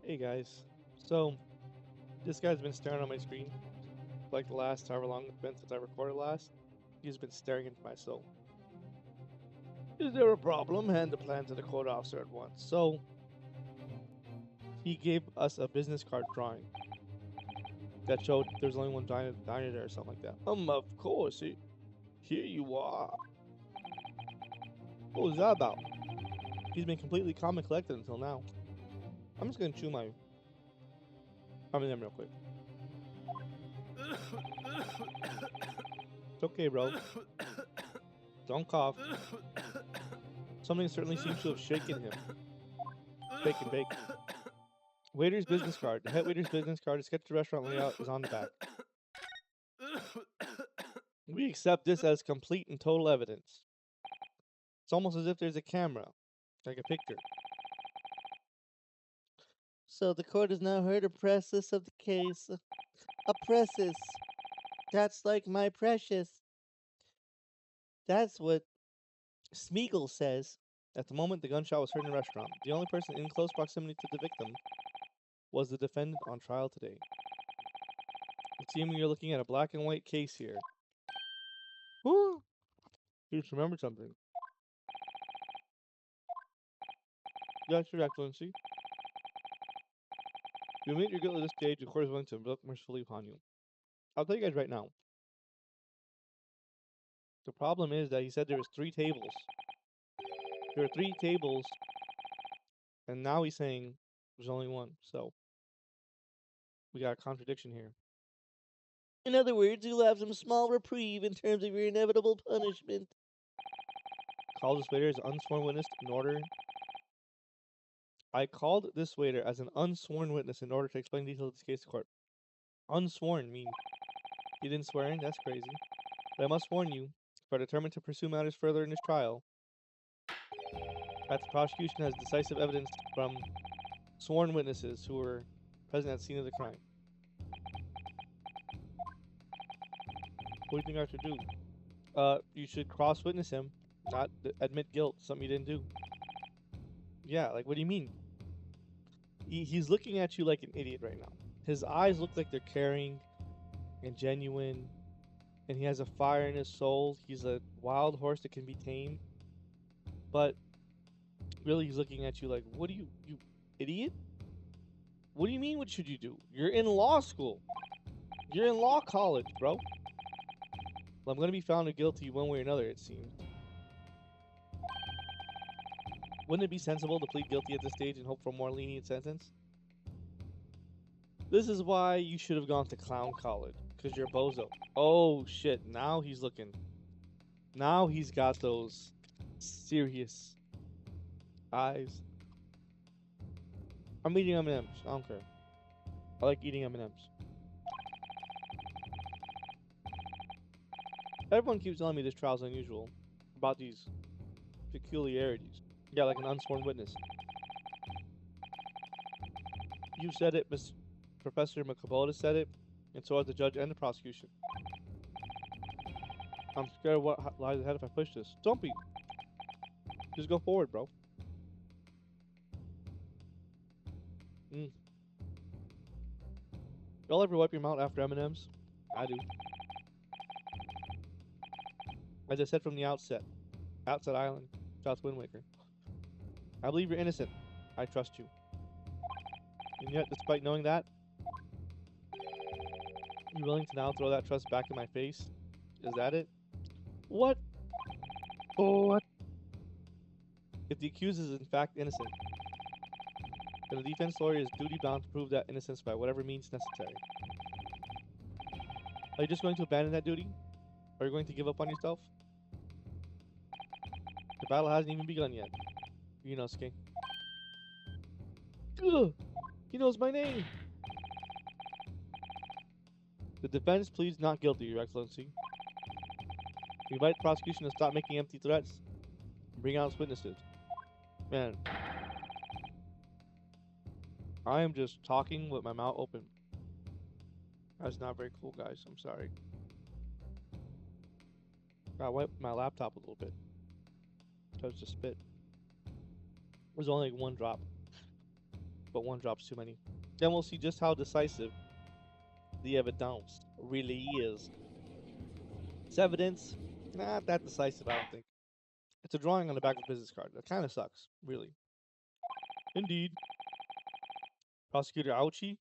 Hey guys. So, this guy's been staring on my screen for like the last however long it's been since I recorded last. He's been staring into my soul. Is there a problem? Hand the plan to the court officer at once. So, he gave us a business card drawing that showed there's only one diner there or something like that. Of course. Here you are. What was that about? He's been completely calm and collected until now. I'm just gonna chew my M&M real quick. It's okay, bro. Don't cough. Something certainly seems to have shaken him. Bake and bake. Waiter's business card. The head waiter's business card to sketch the restaurant layout is on the back. We accept this as complete and total evidence. It's almost as if there's a camera, like a picture. So the court has now heard a precis of the case. A precis. That's like my precious. That's what Smeagol says. At the moment the gunshot was heard in the restaurant, the only person in close proximity to the victim was the defendant on trial today. It seems you're looking at a black and white case here. Woo! You just remembered something. Yes, Your Excellency. You admit your guilt at this stage, the court is willing to look mercifully upon you. I'll tell you guys right now. The problem is that he said there was 3 tables. There are 3 tables, and now he's saying there's only one. So we got a contradiction here. In other words, you'll have some small reprieve in terms of your inevitable punishment. Call this waiter as an unsworn witness in order. I called this waiter as an unsworn witness in order to explain details of this case to court. Unsworn mean he didn't swear in? That's crazy. But I must warn you, if you are determined to pursue matters further in this trial, that the prosecution has decisive evidence from sworn witnesses who were present at the scene of the crime. What do you think I should do? You should cross-witness him, not admit guilt, something you didn't do. Yeah, like, what do you mean? He's looking at you like an idiot right now. His eyes look like they're caring and genuine, and he has a fire in his soul. He's a wild horse that can be tamed. But really, he's looking at you like, what do you idiot? What do you mean, what should you do? You're in law school. You're in law college, bro. Well, I'm going to be found guilty one way or another, it seems. Wouldn't it be sensible to plead guilty at this stage and hope for a more lenient sentence? This is why you should have gone to clown college, because you're a bozo. Oh, shit. Now he's looking. Now he's got those serious eyes. I'm eating M&Ms. I don't care. I like eating M&Ms. Everyone keeps telling me this trial's unusual about these peculiarities. Yeah, like an unsworn witness. You said it, Miss Professor McCaboda said it, and so has the judge and the prosecution. I'm scared of what lies ahead if I push this. Don't be. Just go forward, bro. Y'all ever wipe your mouth after M&Ms? I do. As I said from the outset, Outside Island, South Wind Waker. I believe you're innocent. I trust you. And yet, despite knowing that, you're willing to now throw that trust back in my face? Is that it? What? Oh, what? If the accused is in fact innocent, then the defense lawyer is duty bound to prove that innocence by whatever means necessary. Are you just going to abandon that duty? Are you going to give up on yourself? The battle hasn't even begun yet. Yunosuke. Ugh! He knows my name! The defense pleads not guilty, Your Excellency. We invite the prosecution to stop making empty threats and bring out its witnesses. Man. I am just talking with my mouth open. That's not very cool, guys. I'm sorry. I wiped my laptop a little bit. Because to spit. There's only like 1 drop. but one drop's too many. Then we'll see just how decisive the evidence really is. It's evidence, not that decisive, I don't think. It's a drawing on the back of a business card. That kind of sucks, really. Indeed. Prosecutor Ouchie?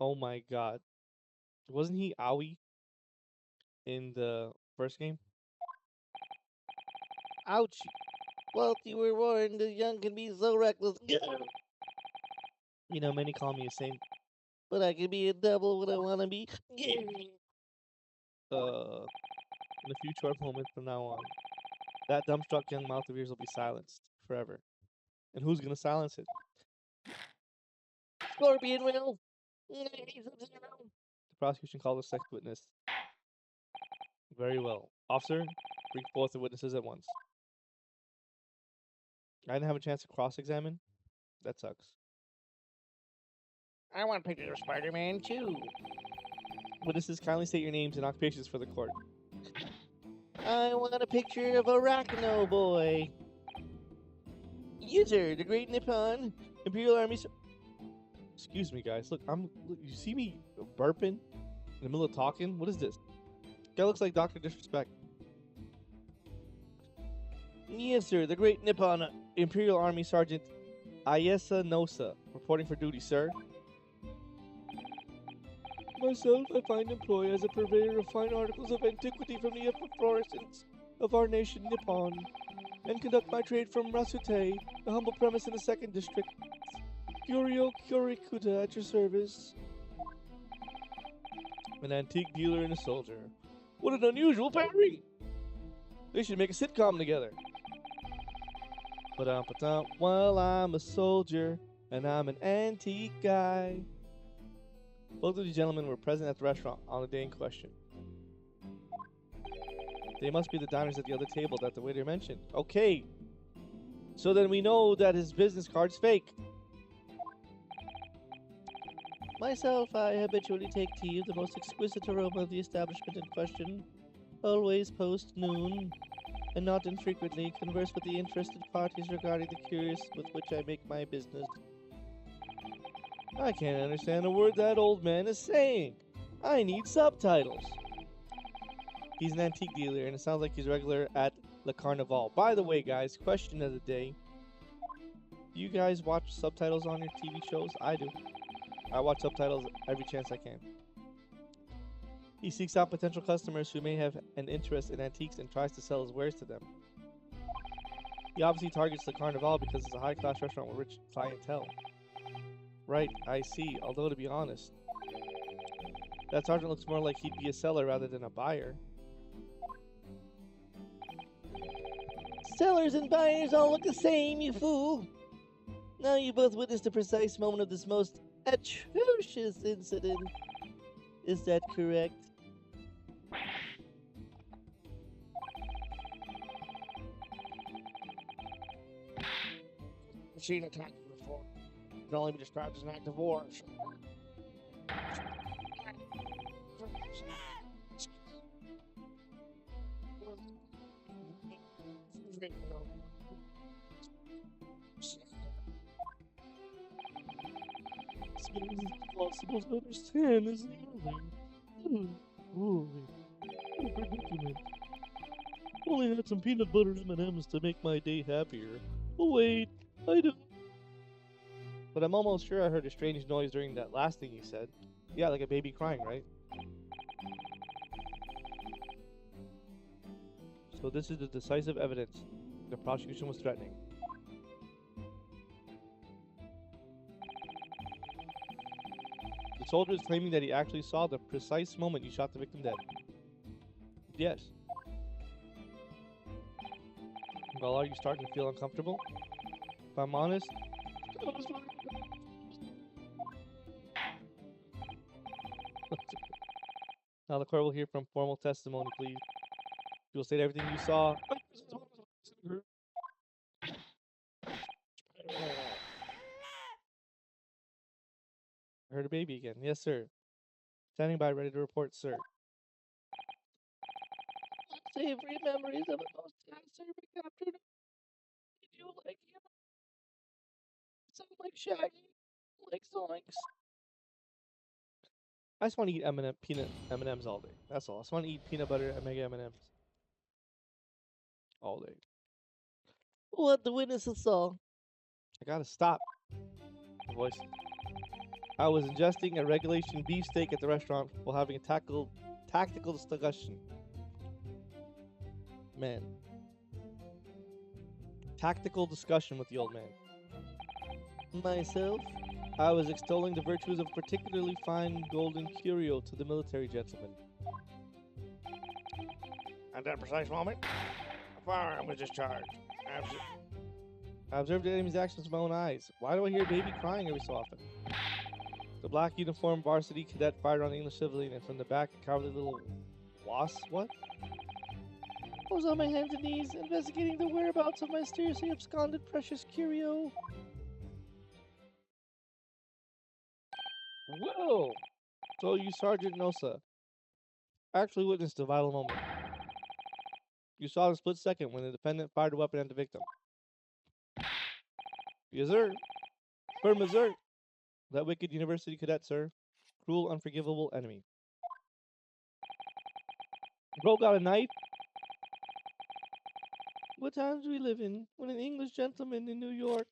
Oh my god. Wasn't he Owie in the first game? Ouchie. Well, you were warned the young can be so reckless. You know, many call me a saint, but I can be a devil when I want to be. In a few short moments from now on, that dumbstruck young mouth of yours will be silenced forever. And who's gonna silence it? Scorpion will. The prosecution called a sex witness. Very well. Officer, bring forth the witnesses at once. I didn't have a chance to cross-examine. That sucks. I want pictures of Spider-Man too. Witnesses, kindly state your names and occupations for the court. I want a picture of Arachno Boy. User, the Great Nippon Imperial Army. Excuse me, guys. Look, you see me burping in the middle of talking? What is this? Guy looks like Dr. Disrespect. Yes, sir. The Great Nippon Imperial Army Sergeant Ayesa Nosa, reporting for duty, sir. Myself, I find employ as a purveyor of fine articles of antiquity from the efflorescence of our nation, Nippon, and conduct my trade from Rasute, a humble premise in the 2nd District. Curio Curikuta at your service. An antique dealer and a soldier. What an unusual pairing! They should make a sitcom together. Well, I'm a soldier, and I'm an antique guy. Both of these gentlemen were present at the restaurant on the day in question. They must be the diners at the other table that the waiter mentioned. Okay. So then we know that his business card's fake. Myself, I habitually take tea of the most exquisite aroma of the establishment in question. Always post noon, and not infrequently converse with the interested parties regarding the curious with which I make my business. I can't understand a word that old man is saying. I need subtitles. He's an antique dealer, and it sounds like he's regular at Le Carnival. By the way, guys, question of the day. Do you guys watch subtitles on your TV shows? I do. I watch subtitles every chance I can. He seeks out potential customers who may have an interest in antiques and tries to sell his wares to them. He obviously targets the Carnival because it's a high-class restaurant with rich clientele. Right, I see, although to be honest, that sergeant looks more like he'd be a seller rather than a buyer. Sellers and buyers all look the same, you fool! Now you both witnessed the precise moment of this most atrocious incident. Is that correct? Machine attack before. It can only be described as an act of war. It's impossible to understand, isn't it? Oh, what a predicament. Only had some peanut butter M&Ms to make my day happier. Oh wait, I don't. But I'm almost sure I heard a strange noise during that last thing you said. Yeah, like a baby crying, right? So this is the decisive evidence the prosecution was threatening. The soldier is claiming that he actually saw the precise moment you shot the victim dead. Yes. Well, are you starting to feel uncomfortable? If I'm honest, now the court will hear from formal testimony, please. You will state everything you saw. I heard a baby again. Yes, sir. Standing by, ready to report, sir. Savory memories of a most time-serving afternoon. Did you like him? Sound like Shaggy. Like Zoinks. I just want to eat peanut M&Ms all day. That's all. I just want to eat peanut butter and mega M&Ms all day. What the witnesses saw. I gotta stop. The voice. I was ingesting a regulation beefsteak at the restaurant while having a tactical discussion. Man. Tactical discussion with the old man. Myself, I was extolling the virtues of a particularly fine golden curio to the military gentleman. At that precise moment, a firearm was discharged. I observed the enemy's actions with my own eyes. Why do I hear baby crying every so often? The black uniformed varsity cadet fired on the English civilian, and from the back, a cowardly little wasp. What? I was on my hands and knees, investigating the whereabouts of my mysteriously absconded precious curio. Whoa! So you, Sergeant Nosa, actually witnessed a vital moment. You saw in a split second when the defendant fired a weapon at the victim. Yes, sir. Firm, sir. That wicked university cadet, sir. Cruel, unforgivable enemy. Bro got a knife? What times do we live in when an English gentleman in New York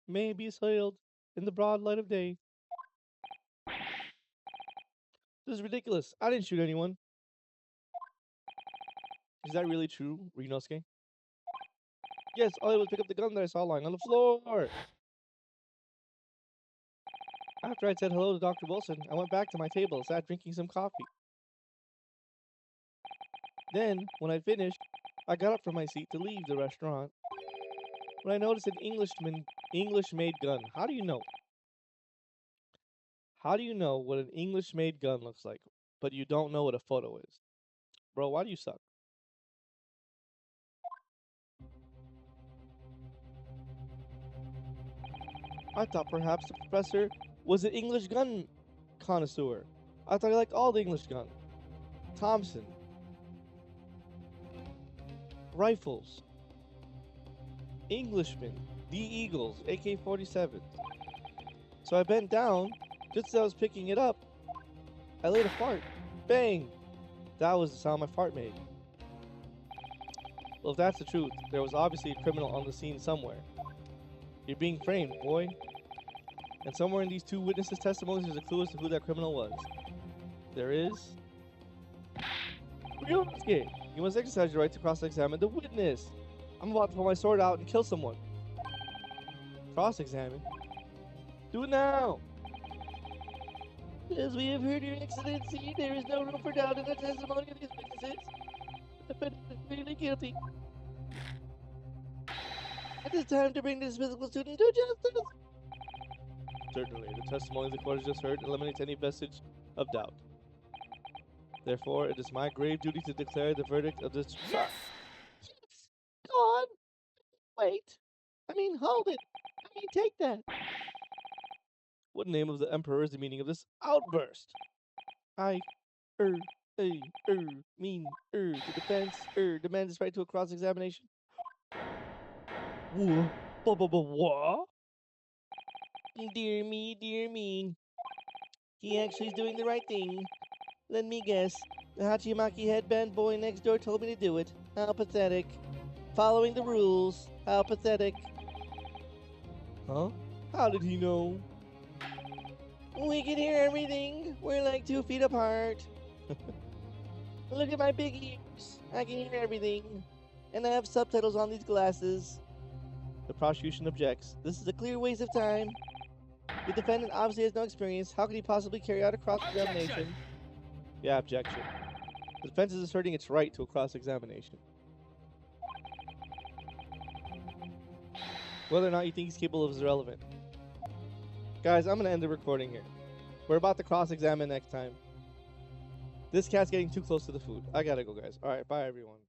may be assailed in the broad light of day? This is ridiculous. I didn't shoot anyone. Is that really true, Rinosuke? Yes, all I did was pick up the gun that I saw lying on the floor. After I'd said hello to Dr. Wilson, I went back to my table and sat drinking some coffee. Then, when I'd finished, I got up from my seat to leave the restaurant. When I noticed an English-made gun. How do you know? How do you know what an English-made gun looks like, but you don't know what a photo is? Bro, why do you suck? I thought perhaps the professor was an English gun connoisseur. I thought he liked all the English guns. Thompson. Rifles. Englishmen. The Eagles. AK-47. So I bent down. Just as I was picking it up, I laid a fart. Bang! That was the sound my fart made. Well, if that's the truth, there was obviously a criminal on the scene somewhere. You're being framed, boy. And somewhere in these two witnesses' testimonies there's a clue as to who that criminal was. There is... Ryosuke! You must exercise your right to cross-examine the witness. I'm about to pull my sword out and kill someone. Cross-examine? Do it now! As we have heard, Your Excellency, there is no room for doubt in the testimony of these witnesses. The defendant is clearly guilty. It is time to bring this physical student to justice. Certainly, the testimony the court has just heard eliminates any vestige of doubt. Therefore, it is my grave duty to declare the verdict of this trial. Yes! Go on! Wait! Hold it! Take that! What name of the emperor is the meaning of this outburst? The defense, demands its right to a cross-examination. What? Dear me. He actually is doing the right thing. Let me guess. The Hachimaki headband boy next door told me to do it. How pathetic. Following the rules. How pathetic. Huh? How did he know? We can hear everything. We're like 2 feet apart. Look at my big ears. I can hear everything. And I have subtitles on these glasses. The prosecution objects. This is a clear waste of time. The defendant obviously has no experience. How could he possibly carry out a cross-examination? Yeah, objection. The defense is asserting its right to a cross-examination. Whether or not you think he's capable is irrelevant. Guys, I'm going to end the recording here. We're about to cross-examine next time. This cat's getting too close to the food. I gotta go, guys. Alright, bye, everyone.